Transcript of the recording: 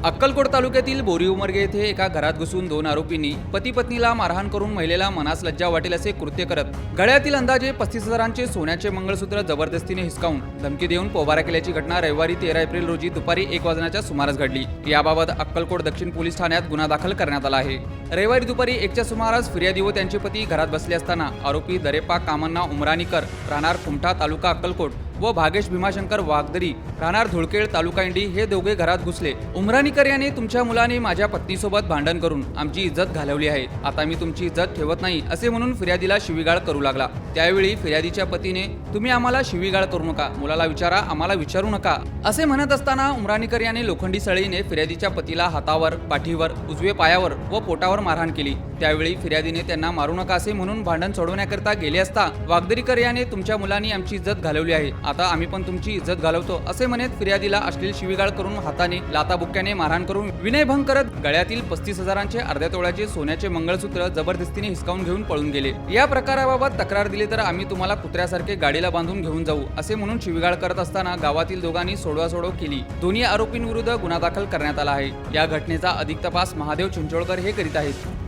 अक्कलकोट तालुक्यातील बोरी उमरगे येथे एका घरात घुसून दोन आरोपींनी पती पत्नीला मारहाण करून महिलेला मनास लज्जा वाटेल असे कृत्य करत गळ्यातील अंदाजे 35,000चे सोन्याचे मंगळसूत्र जबरदस्तीने हिसकावून धमकी देऊन पोबारा केल्याची घटना रविवारी 13 एप्रिल रोजी दुपारी 1 वाजण्याच्या सुमारास घडली। याबाबत अक्कलकोट दक्षिण पोलीस ठाण्यात गुन्हा दाखल करण्यात आला आहे। रविवारी दुपारी 1च्या सुमारास फिर्यादी व त्यांचे पती घरात बसले असताना आरोपी दरेपा कामन्ना उमरानीकर राहणार कुमठा तालुका अक्कलकोट व भागेश भीमाशंकर वाघदरी राहणार धुळकेळ तालुका इंडी हे दोघे घरात घुसले। उमरानीकर याने तुमच्या मुलाने माझ्या पत्नीसोबत भांडण करून आमची इज्जत घालवली आहे, आता मी तुमची इज्जत ठेवत नाही असे म्हणून फिर्यादीला शिवीगाळ करू लागला। त्यावेळी फिर्यादीच्या पतीने तुम्ही आम्हाला शिवीगाळ करू नका, मुलाला विचारा, आम्हाला विचारू नका असे म्हणत असताना उमरानीकर याने लोखंडी सळीने फिर्यादीच्या पतीला हातावर, पाठीवर, उजवे पायावर व पोटावर मारहाण केली। त्यावेळी फिर्यादीने त्यांना मारू नका असे म्हणून भांडण सोडवण्याकरता गेले असता वाघदरीकर याने तुमच्या मुलांनी आमची इज्जत घालवली आहे, आता आम्ही पण तुमची इज्जत घालवतो असे म्हणत फिर्यादीला अश्लील शिवीगाळ करून हाताने लाताबुक्क्याने मारहाण करून विनयभंग करत गळ्यातील 35,000चे अर्ध्या तोळ्याचे सोन्याचे मंगळसूत्र जबरदस्तीने हिसकावून घेऊन पळून गेले। या प्रकाराबाबत तक्रार दिली तर आम्ही तुम्हाला कुत्र्यासारखे गाडीला बांधून घेऊन जाऊ असे म्हणून शिवीगाळ करत असताना गावातील दोघांनी सोडवासोडव केली। दोन्ही आरोपींविरुद्ध गुन्हा दाखल करण्यात आला आहे। या घटनेचा अधिक तपास महादेव चिंचोळकर हे करीत आहेत।